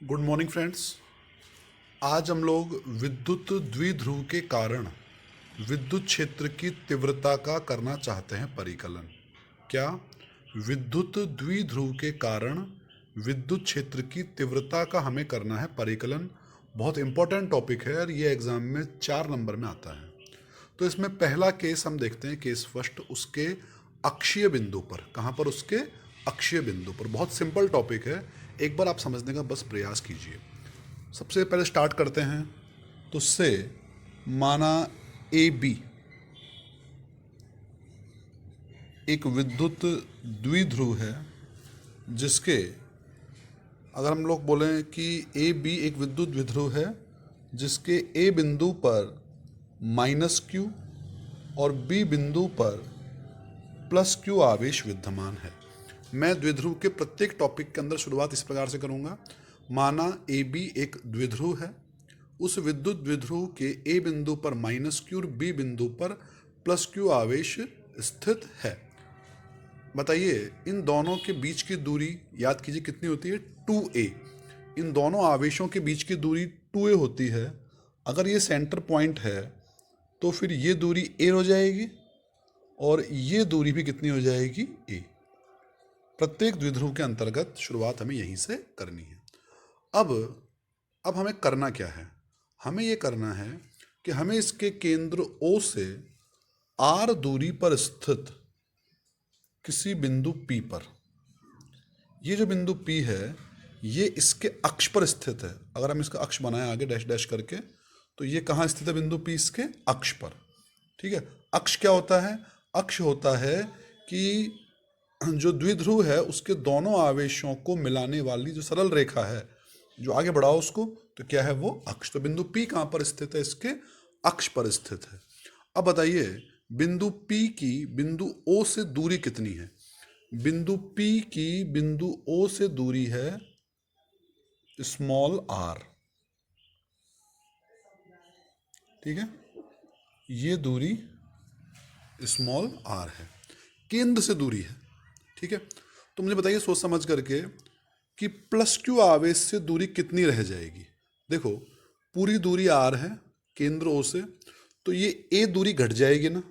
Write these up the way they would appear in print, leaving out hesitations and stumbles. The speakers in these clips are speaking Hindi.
Good morning friends. आज हम लोग विद्युत द्विध्रुव के कारण विद्युत क्षेत्र की तीव्रता का करना चाहते हैं परिकलन। क्या? विद्युत द्विध्रुव के कारण विद्युत क्षेत्र की तीव्रता का हमें करना है परिकलन। बहुत इंपॉर्टेंट टॉपिक है और ये एग्जाम में 4 नंबर में आता है। तो इसमें पहला केस हम देखते हैं, केस फर्स्ट, उसके अक्षीय बिंदु पर। कहाँ पर? उसके अक्षीय बिंदु पर। बहुत सिंपल टॉपिक है, एक बार आप समझने का बस प्रयास कीजिए। सबसे पहले स्टार्ट करते हैं तो से माना ए बी एक विद्युत द्विध्रुव है, जिसके अगर हम लोग बोलें कि ए बी एक विद्युत द्विध्रुव है जिसके ए बिंदु पर माइनस क्यू और बी बिंदु पर प्लस क्यू आवेश विद्यमान है। मैं द्विध्रुव के प्रत्येक टॉपिक के अंदर शुरुआत इस प्रकार से करूंगा। माना ए बी एक द्विध्रुव है, उस विद्युत द्विध्रुव के ए बिंदु पर माइनस क्यू और बी बिंदु पर प्लस क्यू आवेश स्थित है। बताइए, इन दोनों के बीच की दूरी याद कीजिए कितनी होती है? 2a। इन दोनों आवेशों के बीच की दूरी 2a होती है। अगर ये सेंटर पॉइंट है तो फिर ये दूरी a हो जाएगी और ये दूरी भी कितनी हो जाएगी? a। प्रत्येक द्विध्रुव के अंतर्गत शुरुआत हमें यहीं से करनी है। अब हमें करना क्या है? हमें ये करना है कि हमें इसके केंद्र O से r दूरी पर स्थित किसी बिंदु P पर, ये जो बिंदु P है ये इसके अक्ष पर स्थित है। अगर हम इसका अक्ष बनाएं आगे डैश डैश करके, तो ये कहाँ स्थित है बिंदु P? इसके अक्ष पर। ठीक है। अक्ष क्या होता है? अक्ष होता है कि जो द्विध्रुव है उसके दोनों आवेशों को मिलाने वाली जो सरल रेखा है, जो आगे बढ़ाओ उसको, तो क्या है वो? अक्ष। तो बिंदु P कहाँ पर स्थित है? इसके अक्ष पर स्थित है। अब बताइए, बिंदु P की बिंदु O से दूरी कितनी है? बिंदु P की बिंदु O से दूरी है स्मॉल r। ठीक है, ये दूरी स्मॉल r है, केंद्र से दूरी है। ठीक है, तो मुझे बताइए सोच समझ करके कि प्लस क्यू आवेश से दूरी कितनी रह जाएगी। देखो, पूरी दूरी r है केंद्र O से, तो ये a दूरी घट जाएगी ना।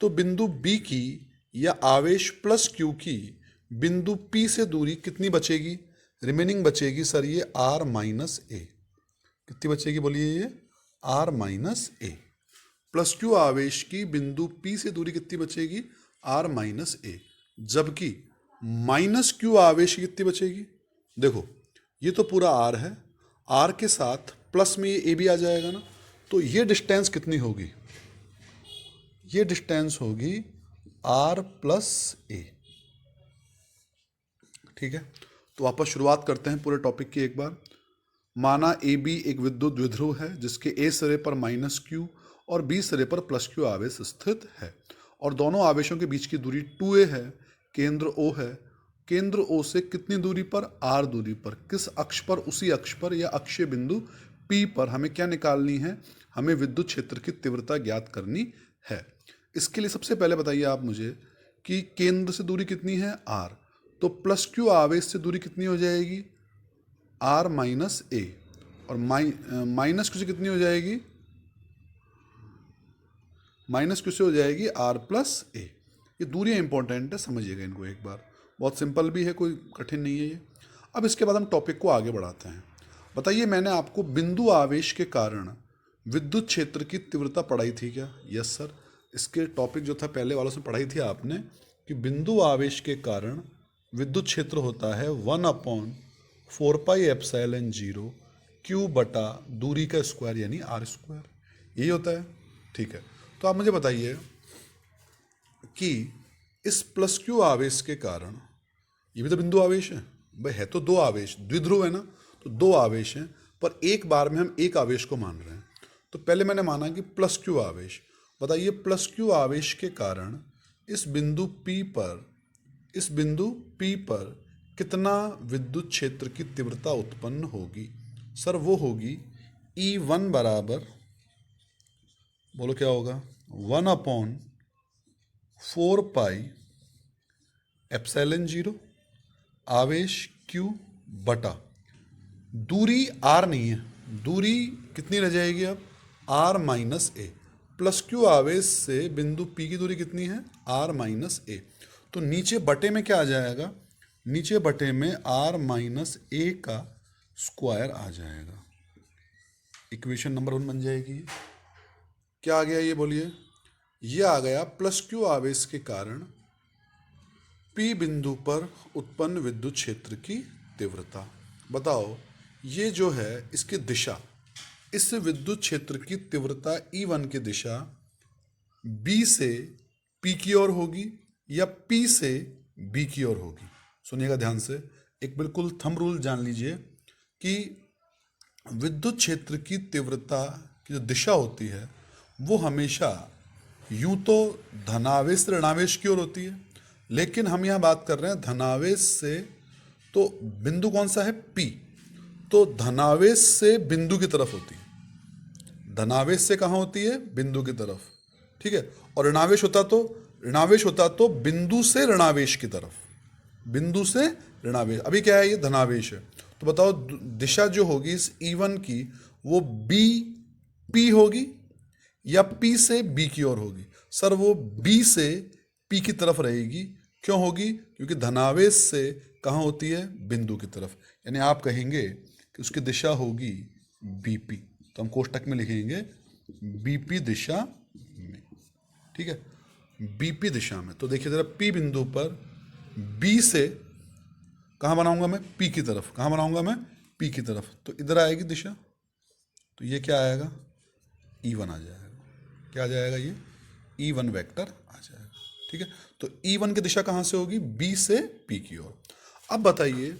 तो बिंदु B की या आवेश प्लस क्यू की बिंदु P से दूरी कितनी बचेगी? रिमेनिंग बचेगी सर ये r माइनस ए। कितनी बचेगी बोलिए? ये r minus a. Plus q आवेश की बिंदु P से दूरी कितनी बचेगी? r माइनस ए। जबकि माइनस क्यू आवेश की कितनी बचेगी? देखो, ये तो पूरा r है, r के साथ प्लस में ये a भी आ जाएगा ना, तो ये डिस्टेंस कितनी होगी? ये डिस्टेंस होगी r प्लस ए। ठीक है, तो वापस शुरुआत करते हैं पूरे टॉपिक की एक बार। माना ए बी एक विद्युत द्विध्रुव है जिसके ए सिरे पर माइनस क्यू और बी सिरे पर प्लस क्यू आवेश स्थित है और दोनों आवेशों के बीच की दूरी 2a है। केंद्र O है, केंद्र O से कितनी दूरी पर? r दूरी पर। किस अक्ष पर? उसी अक्ष पर या अक्षीय बिंदु P पर हमें क्या निकालनी है? हमें विद्युत क्षेत्र की तीव्रता ज्ञात करनी है। इसके लिए सबसे पहले बताइए आप मुझे कि केंद्र से दूरी कितनी है? r। तो प्लस क्यू आवेश से दूरी कितनी हो जाएगी? r माइनस ए। और माइनस क्यू से कितनी हो जाएगी? माइनस क्यू से हो जाएगी r प्लस ए। ये दूरियाँ इंपॉर्टेंट है, समझिएगा इनको एक बार। बहुत सिंपल भी है, कोई कठिन नहीं है ये। अब इसके बाद हम टॉपिक को आगे बढ़ाते हैं। बताइए, मैंने आपको बिंदु आवेश के कारण विद्युत क्षेत्र की तीव्रता पढ़ाई थी क्या? Yes sir. इसके टॉपिक जो था पहले वालों से पढ़ाई थी आपने कि बिंदु आवेश के कारण विद्युत क्षेत्र होता है 1/4πε0 क्यू बटा दूरी का स्क्वायर यानी r²। यही होता है। ठीक है, तो आप मुझे बताइए कि इस प्लस क्यू आवेश के कारण, ये भी तो बिंदु आवेश है भाई, है तो दो आवेश, द्विध्रुव है ना, तो दो आवेश हैं, पर एक बार में हम एक आवेश को मान रहे हैं। तो पहले मैंने माना कि प्लस क्यू आवेश। बताइए, प्लस क्यू आवेश के कारण इस बिंदु P पर कितना विद्युत क्षेत्र की तीव्रता उत्पन्न होगी? सर वो होगी E1 बराबर, बोलो क्या होगा? 1/4πε0 आवेश Q बटा दूरी आर नहीं है, दूरी कितनी रह जाएगी अब, r minus a, plus q आवेश से बिंदु पी की दूरी कितनी है, आर माइनस ए। तो नीचे बटे में क्या आ जाएगा, नीचे बटे में आर माइनस ए का स्क्वायर आ जाएगा। इक्वेशन नंबर 1 बन जाएगी। क्या आ गया ये बोलिए, ये आ गया प्लस क्यू आवेश के कारण पी बिंदु पर उत्पन्न विद्युत क्षेत्र की तीव्रता। बताओ ये जो है इसकी दिशा, इस विद्युत क्षेत्र की तीव्रता E1 की दिशा B से P की ओर होगी या P से B की ओर होगी। सुनिएगा ध्यान से, एक बिल्कुल थंब रूल जान लीजिए कि विद्युत क्षेत्र की तीव्रता की जो दिशा होती है वो हमेशा यूं तो धनावेश से ऋणावेश की ओर होती है, लेकिन हम यहाँ बात कर रहे हैं धनावेश से, तो बिंदु कौन सा है, P, तो धनावेश से बिंदु की तरफ होती है। धनावेश से कहाँ होती है, बिंदु की तरफ, ठीक है। और ऋणावेश होता तो बिंदु से ऋणावेश की तरफ, बिंदु से ऋणावेश। अभी क्या है, ये धनावेश है, तो बताओ दिशा जो होगी इस E1 की वो P होगी या P से B की ओर होगी। सर वो B से P की तरफ रहेगी। क्यों होगी, क्योंकि धनावेश से कहाँ होती है, बिंदु की तरफ। यानी आप कहेंगे कि उसकी दिशा होगी BP, तो हम कोष्टक में लिखेंगे BP दिशा में, ठीक है, BP दिशा में। तो देखिए जरा P बिंदु पर B से कहाँ बनाऊंगा मैं, P की तरफ, कहाँ बनाऊंगा मैं, P की तरफ, तो इधर आएगी दिशा, तो ये क्या आएगा, E1 आ जाएगा। क्या आ जाएगा, ये E1 वेक्टर आ जाएगा, ठीक है। तो E1 की दिशा कहाँ से होगी, B से P की ओर। अब बताइए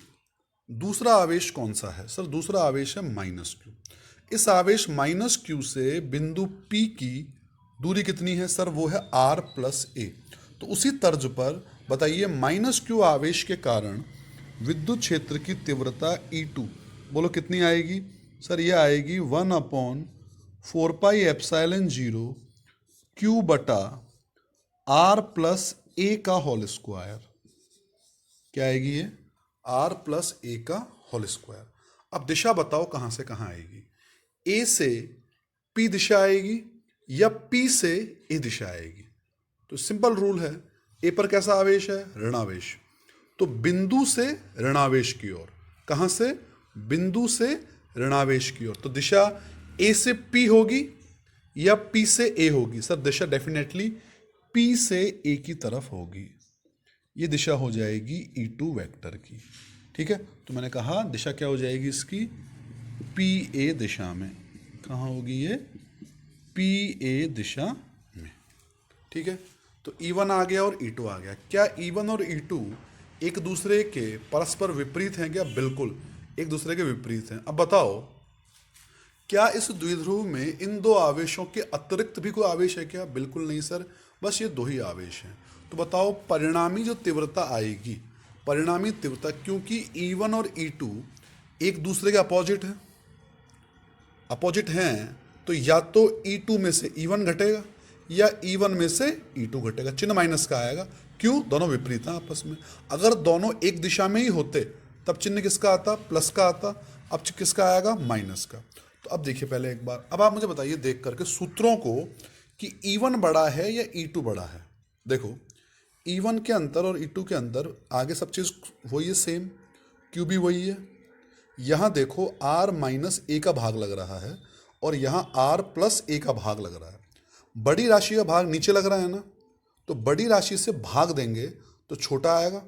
दूसरा आवेश कौन सा है, सर दूसरा आवेश है माइनस Q। इस आवेश माइनस Q से बिंदु P की दूरी कितनी है, सर वो है R प्लस ए। तो उसी तर्ज पर बताइए माइनस Q आवेश के कारण विद्युत क्षेत्र की तीव्रता E2 बोलो कितनी आएगी, सर ये आएगी 1/4 पाई एप्सिलॉन 0 Q बटा R प्लस ए का होल स्क्वायर। क्या आएगी ये, R प्लस ए का होल स्क्वायर। अब दिशा बताओ कहाँ से कहाँ आएगी, A से P दिशा आएगी या P से A दिशा आएगी। तो सिंपल रूल है, A पर कैसा आवेश है, ऋणावेश, तो बिंदु से ऋणावेश की ओर, कहाँ से, बिंदु से ऋणावेश की ओर। तो दिशा A से P होगी या P से A होगी, सर दिशा डेफिनेटली P से A की तरफ होगी। ये दिशा हो जाएगी E2 वेक्टर की, ठीक है। तो मैंने कहा दिशा क्या हो जाएगी इसकी, PA दिशा में। कहाँ होगी ये, PA दिशा में, ठीक है। तो E1 आ गया और E2 आ गया। क्या E1 और E2 एक दूसरे के परस्पर विपरीत हैं क्या, बिल्कुल एक दूसरे के विपरीत हैं। अब बताओ क्या इस द्विध्रुव में इन दो आवेशों के अतिरिक्त भी कोई आवेश है क्या, बिल्कुल नहीं सर, बस ये दो ही आवेश हैं। तो बताओ परिणामी जो तीव्रता आएगी, परिणामी तीव्रता, क्योंकि E1 और E2 एक दूसरे के अपोजिट हैं, तो या तो E2 में से E1 घटेगा या E1 में से E2 घटेगा, चिन्ह माइनस का आएगा। क्यों, दोनों विपरीत हैं आपस में। अगर दोनों एक दिशा में ही होते तब चिन्ह किसका आता, प्लस का आता, अब किसका आएगा, माइनस का। तो अब देखिए पहले एक बार, अब आप मुझे बताइए देख करके सूत्रों को कि E1 बड़ा है या E2 बड़ा है। देखो E1 के अंदर और E2 के अंदर आगे सब चीज़ वही है, सेम, Q भी वही है। यहाँ देखो R माइनस ए का भाग लग रहा है और यहाँ R प्लस ए का भाग लग रहा है। बड़ी राशि का भाग नीचे लग रहा है ना, तो बड़ी राशि से भाग देंगे तो छोटा आएगा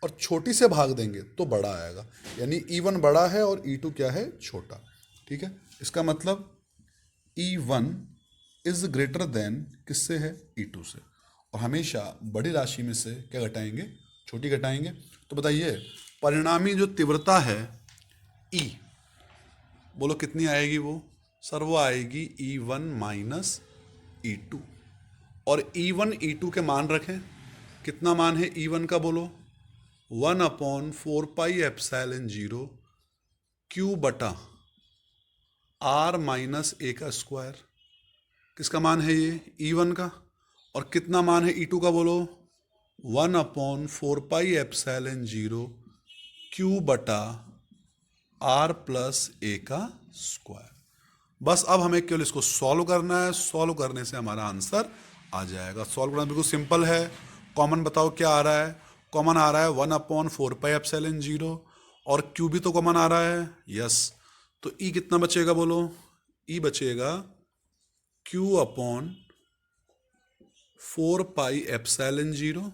और छोटी से भाग देंगे तो बड़ा आएगा। यानी E1 बड़ा है और E2 क्या है, छोटा, ठीक है। इसका मतलब E1 इज ग्रेटर देन किससे है, E2 से। और हमेशा बड़ी राशि में से क्या घटाएंगे, छोटी घटाएंगे। तो बताइए परिणामी जो तीव्रता है E, बोलो कितनी आएगी वो, सर वो आएगी E1 माइनस E2। और E1 E2 के मान रखें, कितना मान है E1 का, बोलो 1/4 पाई एप्सिलॉन 0 Q बटा R माइनस ए का स्क्वायर। किसका मान है ये, E1 का। और कितना मान है E2 का, बोलो 1/4 पाई एप्सिलॉन 0 Q बटा आर प्लस ए का स्क्वायर। बस अब हमें केवल इसको सॉल्व करना है, सॉल्व करने से हमारा आंसर आ जाएगा। सॉल्व करना बिल्कुल सिंपल है। कॉमन बताओ क्या आ रहा है? कॉमन आ रहा है 1/4πε0 और क्यू भी तो कॉमन आ रहा है, यस। तो ई कितना बचेगा बोलो? ई बचेगा Q/4πε0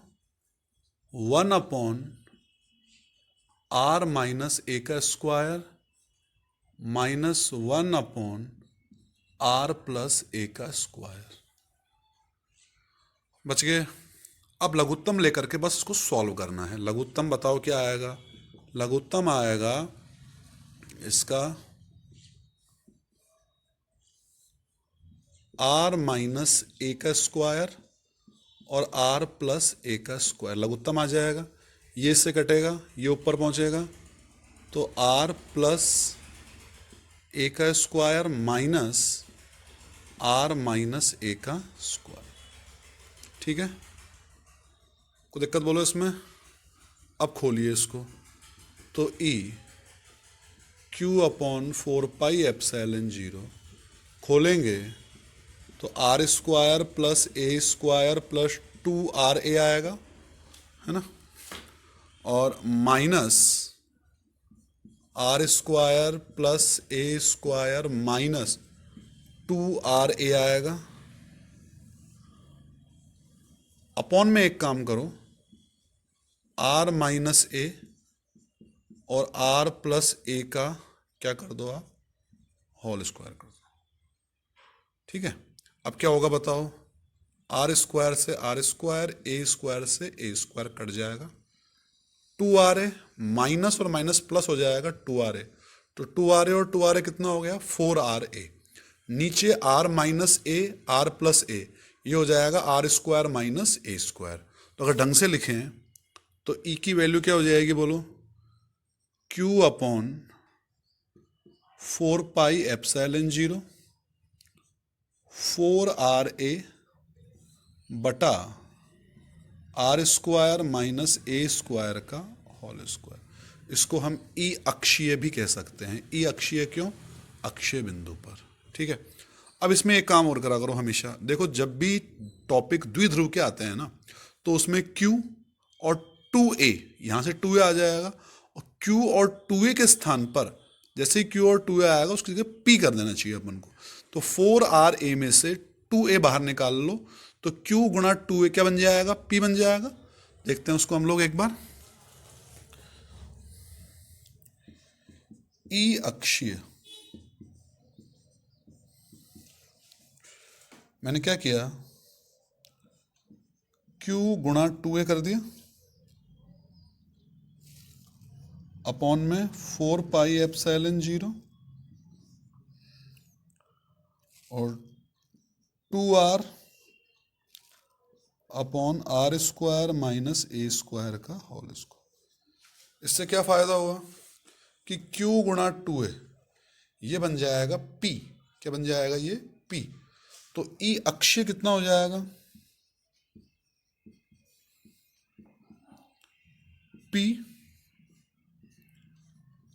1/r माइनस ए का स्क्वायर माइनस 1/r प्लस ए का स्क्वायर। बच गए। अब लघुत्तम लेकर के बस इसको सॉल्व करना है। लघुत्तम बताओ क्या आएगा? लघुत्तम आएगा इसका r माइनस ए का स्क्वायर और r प्लस ए का स्क्वायर। लघुत्तम आ जाएगा, ये इससे कटेगा, ये ऊपर पहुंचेगा, तो r प्लस ए का स्क्वायर माइनस r माइनस ए का स्क्वायर। ठीक है, कोई दिक्कत बोलो इसमें? अब खोलिए इसको, तो e Q/4πε0 खोलेंगे तो r square plus a square plus 2RA आएगा, है ना, और minus r square plus a square minus 2RA आएगा। अपॉन में एक काम करो, आर माइनस ए और आर प्लस ए का क्या कर दो आप? होल स्क्वायर कर दो। ठीक है, अब क्या होगा बताओ? आर स्क्वायर से आर स्क्वायर, ए स्क्वायर से ए स्क्वायर कट जाएगा, 2RA माइनस और माइनस प्लस हो जाएगा 2RA, तो 2RA और 2RA कितना हो गया? 4RA। नीचे R minus A R plus A, ये हो जाएगा आर स्क्वायर माइनस ए स्क्वायर। तो अगर ढंग से लिखें तो ई की वैल्यू क्या हो जाएगी बोलो? Q/4πε0 4RA बटा आर स्क्वायर माइनस ए स्क्वायर का होल स्क्वायर। इसको हम ई अक्षीय भी कह सकते हैं। ई अक्षीय क्यों? अक्षीय बिंदु पर। ठीक है, अब इसमें एक काम और करा करो हमेशा। देखो, जब भी टॉपिक द्विध्रुव के आते हैं ना, तो उसमें Q और 2A, यहाँ से 2A आ जाएगा, और Q और 2A के स्थान पर जैसे ही Q और 2A आएगा उसकी जगह P कर देना चाहिए अपन को। तो 4RA में से 2A बाहर निकाल लो, तो Q गुणा 2A क्या बन जाएगा? P बन जाएगा। देखते हैं उसको हम लोग एक बार। ई अक्षीय, मैंने क्या किया? Q गुणा 2A कर दिया, अपॉन में 4πε0 और 2R upon r square minus ए स्क्वायर का होल स्क्वायर। इससे क्या फायदा हुआ कि Q गुणा 2A ये बन जाएगा P। क्या बन जाएगा ये? P। तो ई अक्षीय कितना हो जाएगा? P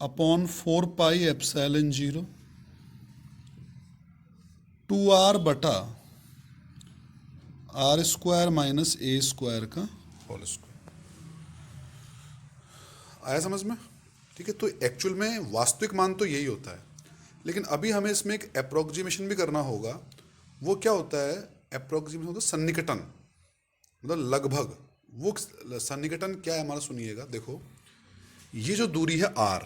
अपॉन 4πε0 2R बटा आर स्क्वायर माइनस ए स्क्वायर का होल स्क्वायर। आया समझ में? ठीक है, तो एक्चुअल में वास्तविक मान तो यही होता है, लेकिन अभी हमें इसमें एक अप्रोक्सीमेशन भी करना होगा। वो क्या होता है? अप्रोक्सीमेशन होता है सन्निकटन, मतलब लगभग। वो सन्निकटन क्या है हमारा? सुनिएगा। देखो, ये जो दूरी है R,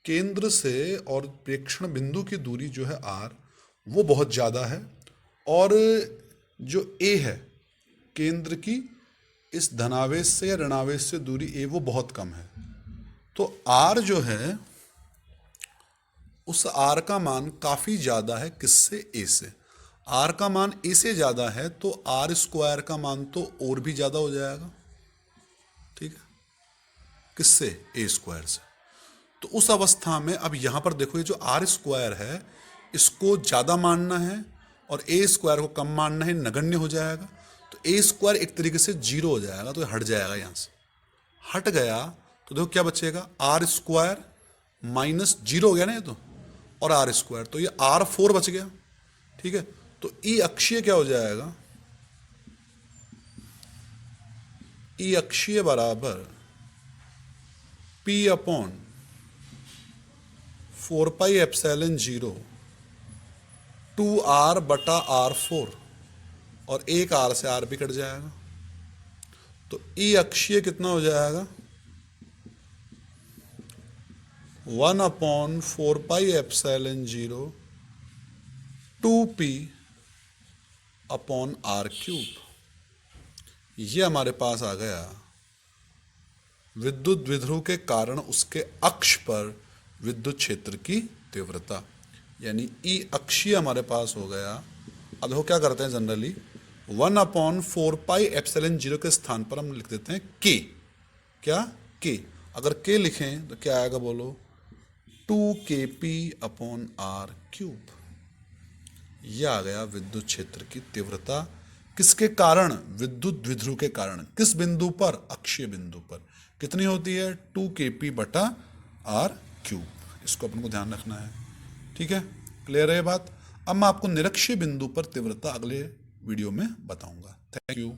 केंद्र से और प्रेक्षण बिंदु की दूरी जो है R, वो बहुत ज़्यादा है, और जो A है केंद्र की इस धनावेश से या ऋणावेश से दूरी A वो बहुत कम है। तो R जो है उस R का मान काफ़ी ज़्यादा है किससे? A से। R का मान A से ज़्यादा है तो आर स्क्वायर का मान तो और भी ज़्यादा हो जाएगा। ठीक है, किससे? A स्क्वायर से। तो उस अवस्था में अब यहाँ पर देखो, ये जो आर स्क्वायर है इसको ज़्यादा मानना है और ए स्क्वायर को कम मानना है, नगण्य हो जाएगा। तो ए स्क्वायर एक तरीके से 0 हो जाएगा, तो हट जाएगा। यहाँ से हट गया तो देखो क्या बचेगा? आर स्क्वायर माइनस 0 हो गया ना ये तो, और आर स्क्वायर, तो ये R4 बच गया। ठीक है, तो ई अक्षीय क्या हो जाएगा, ई अक्षीय बराबर P अपॉन 4πε0 2R बटा R4, और एक R से R भी कट जाएगा, तो ई अक्षीय कितना हो जाएगा 1/4πε0 2P अपॉन R³। ये हमारे पास आ गया विद्युत द्विध्रुव के कारण उसके अक्ष पर विद्युत क्षेत्र की तीव्रता, यानी ई अक्षीय हमारे पास हो गया। अब देखो क्या करते हैं, जनरली 1/4πε0 के स्थान पर हम लिख देते हैं के। क्या के, अगर के लिखें तो क्या आएगा बोलो, 2kP अपॉन R³। यह आ गया विद्युत क्षेत्र की तीव्रता, किसके कारण, विद्युत द्विध्रुव के कारण। किस बिंदु पर, अक्षीय बिंदु पर। कितनी होती है 2kP बटा R³। इसको अपन को ध्यान रखना है। ठीक है, क्लियर है ये बात। अब मैं आपको निरक्षीय बिंदु पर तीव्रता अगले वीडियो में बताऊंगा। Thank you.